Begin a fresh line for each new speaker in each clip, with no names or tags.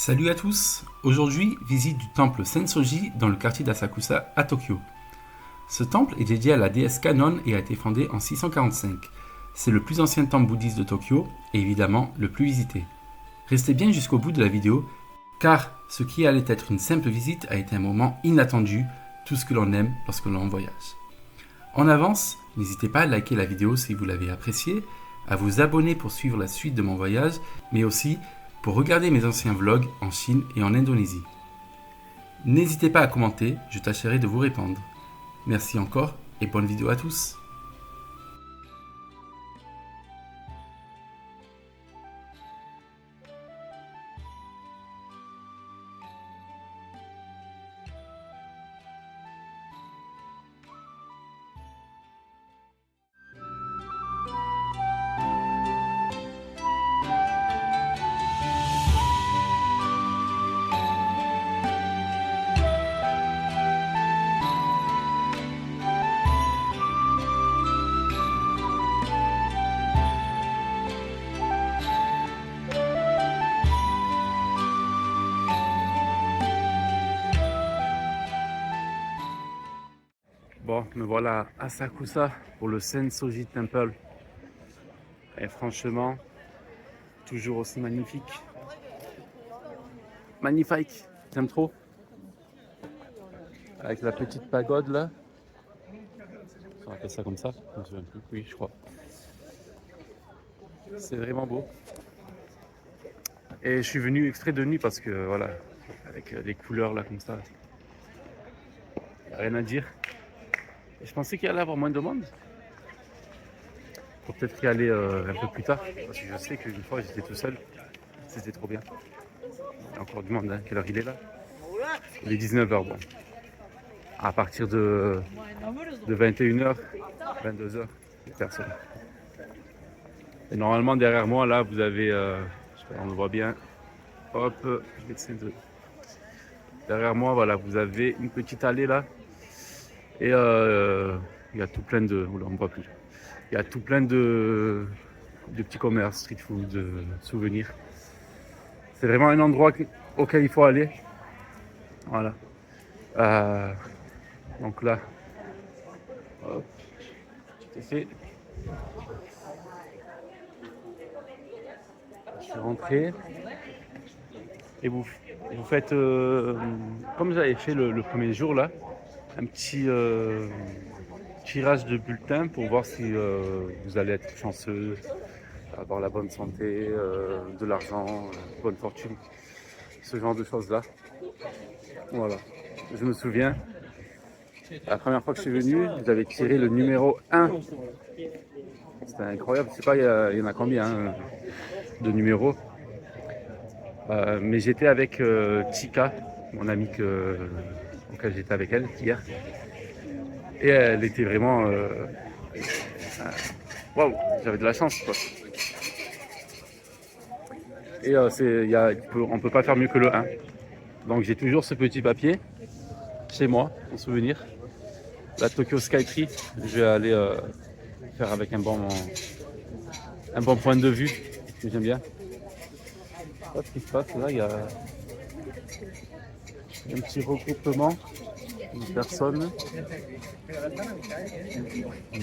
Salut à tous. Aujourd'hui, visite du temple Sensoji dans le quartier d'Asakusa à Tokyo. Ce temple est dédié à la déesse Kannon et a été fondé en 645. C'est le plus ancien temple bouddhiste de Tokyo et évidemment le plus visité. Restez bien jusqu'au bout de la vidéo car ce qui allait être une simple visite a été un moment inattendu, tout ce que l'on aime lorsque l'on voyage. En avance, n'hésitez pas à liker la vidéo si vous l'avez appréciée, à vous abonner pour suivre la suite de mon voyage, mais aussi pour regarder mes anciens vlogs en Chine et en Indonésie. N'hésitez pas à commenter, je tâcherai de vous répondre. Merci encore et bonne vidéo à tous. Bon, me voilà à Asakusa pour le Sensoji Temple. Et franchement, toujours aussi magnifique. Magnifique, t'aimes trop? Avec la petite pagode là. On appelle ça comme ça, je me souviens plus. Oui, je crois. C'est vraiment beau. Et je suis venu exprès de nuit parce que voilà, avec les couleurs là comme ça, y a rien à dire. Et je pensais qu'il allait y avoir moins de monde. Faut peut-être y aller un peu plus tard. Parce que je sais qu'une fois j'étais tout seul. C'était trop bien. Il y a encore du monde, hein. Quelle heure il est là? Il est 19h, bon. À partir de 21h, 22h, personne. Et normalement derrière moi là vous avez, je sais pas, on le voit bien. Hop, je vais essayer de... Derrière moi voilà vous avez une petite allée là. Et il y a tout plein de... Oula, on ne voit plus. Il y a tout plein de petits commerces, street food, de souvenirs. C'est vraiment un endroit auquel il faut aller. Voilà. Donc là, hop, tout est fait. Je suis rentré. Et vous faites, comme j'avais fait le premier jour là, un petit tirage de bulletins pour voir si vous allez être chanceux, avoir la bonne santé, de l'argent, bonne fortune, ce genre de choses là. Voilà, je me souviens, la première fois que je suis venu, j'avais tiré le numéro 1. C'était incroyable, je sais pas, il y en a combien de numéros. Mais j'étais avec Chika, mon amie auquel j'étais avec elle hier. Et elle était vraiment... Waouh, j'avais de la chance quoi. Et on peut pas faire mieux que le 1. Donc j'ai toujours ce petit papier chez moi, en souvenir. La Tokyo Skytree, je vais aller faire avec un bon point de vue, que j'aime bien. Je sais pas ce qui se passe là, il y a un petit regroupement de personnes.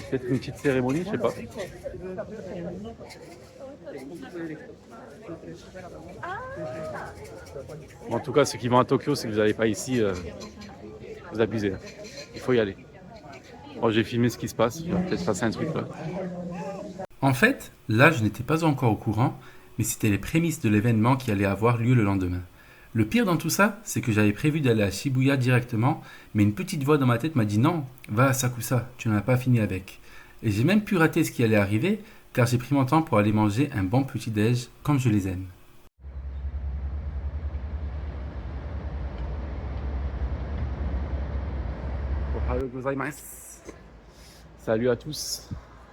Peut-être une petite cérémonie, je sais pas. Bon, en tout cas, ceux qui vont à Tokyo, si vous n'allez pas ici, vous abusez. Il faut y aller. Bon, j'ai filmé ce qui se passe, il va peut-être passer un truc là. En fait, là, je n'étais pas encore au courant, mais c'était les prémices de l'événement qui allait avoir lieu le lendemain. Le pire dans tout ça, c'est que j'avais prévu d'aller à Shibuya directement, mais une petite voix dans ma tête m'a dit non, va à Asakusa, tu n'en as pas fini avec. Et j'ai même pu rater ce qui allait arriver, car j'ai pris mon temps pour aller manger un bon petit déj comme je les aime. Ohayou gozaimasu. Salut à tous.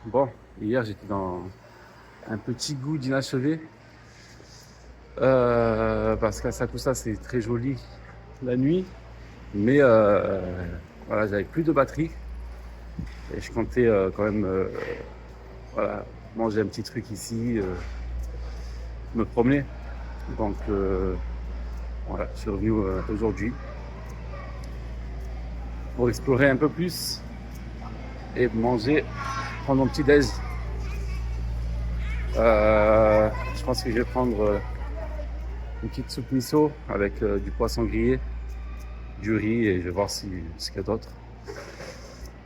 Bon, hier j'étais dans un petit goût d'inachevé. Parce qu'à Asakusa c'est très joli la nuit, mais voilà, j'avais plus de batterie et je comptais quand même voilà, manger un petit truc ici, me promener. Donc suis revenu aujourd'hui pour explorer un peu plus et manger, prendre mon petit déj. Je pense que je vais prendre une petite soupe miso avec du poisson grillé, du riz et je vais voir ce qu'il y a d'autre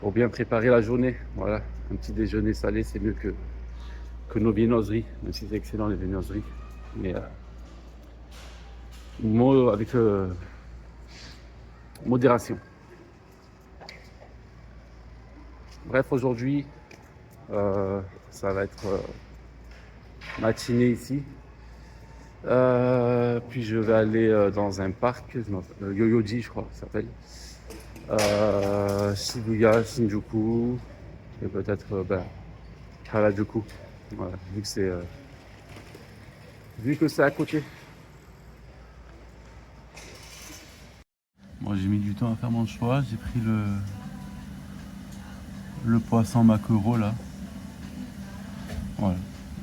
pour bien préparer la journée. Voilà, un petit déjeuner salé, c'est mieux que nos viennoiseries, même si c'est excellent les viennoiseries. Mais avec modération. Bref, aujourd'hui, ça va être matinée ici. Puis je vais aller dans un parc, Yoyoji je crois que ça s'appelle. Shibuya, Shinjuku et peut-être Harajuku. Voilà, vu que c'est à côté. Moi j'ai mis du temps à faire mon choix, j'ai pris le poisson maquereau là. Voilà.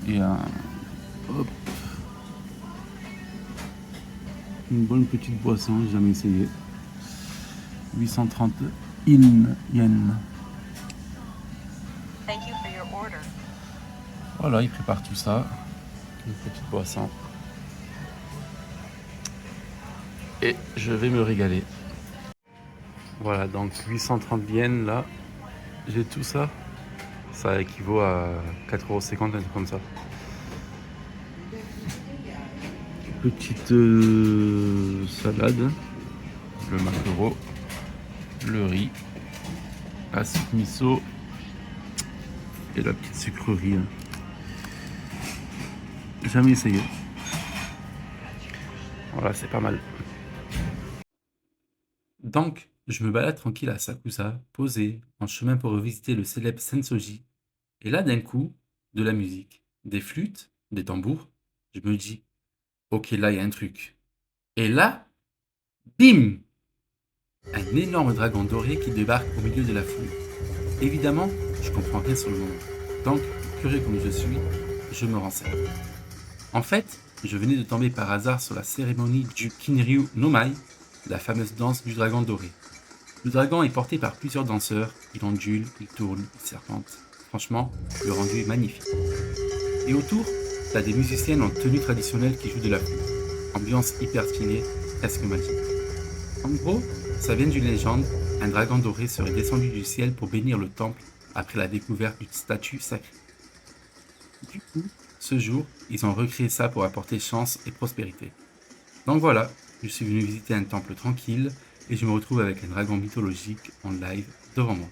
Et hop, une bonne petite boisson, j'ai jamais essayé. 830 yen. Voilà, il prépare tout ça. Une petite boisson. Et je vais me régaler. Voilà, donc 830 yens là. J'ai tout ça. Ça équivaut à 4,50 €, un truc comme ça. Petite salade, le maquereau, le riz, la soupe miso et la petite sucrerie. Jamais essayé. Voilà, c'est pas mal. Donc, je me balade tranquille à Sakusa, posé, en chemin pour revisiter le célèbre Sensoji. Et là, d'un coup, de la musique, des flûtes, des tambours. Je me dis, ok, là, il y a un truc. Et là, bim! Un énorme dragon doré qui débarque au milieu de la foule. Évidemment, je comprends rien sur le moment. Donc, curieux comme je suis, je me renseigne. En fait, je venais de tomber par hasard sur la cérémonie du Kinryu no Mai, la fameuse danse du dragon doré. Le dragon est porté par plusieurs danseurs, il ondule, il tourne, il serpente. Franchement, le rendu est magnifique. Et autour, t'as des musiciennes en tenue traditionnelle qui jouent de la flûte. Ambiance hyper stylée, presque magique. En gros, ça vient d'une légende, un dragon doré serait descendu du ciel pour bénir le temple après la découverte d'une statue sacrée. Du coup, ce jour, ils ont recréé ça pour apporter chance et prospérité. Donc voilà, je suis venu visiter un temple tranquille et je me retrouve avec un dragon mythologique en live devant moi.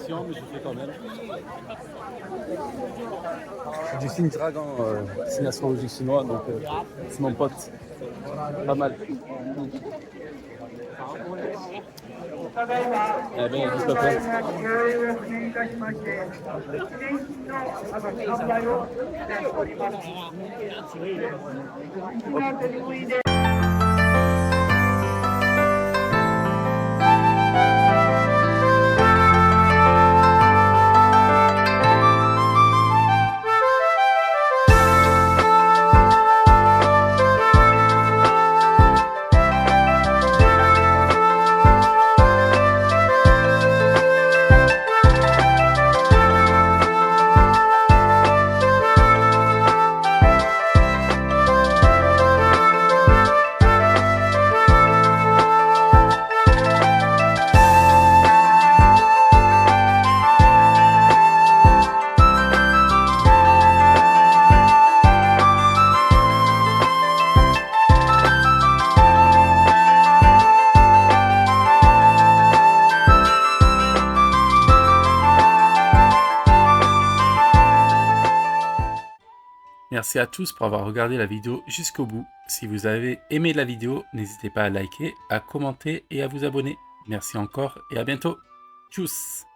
pression, mais je fais quand même. C'est du signe dragon, signe astrologique chinois, donc c'est mon pote. Pas mal. Eh bien, juste après. Merci à tous pour avoir regardé la vidéo jusqu'au bout. Si vous avez aimé la vidéo, n'hésitez pas à liker, à commenter et à vous abonner. Merci encore et à bientôt. Tchuss!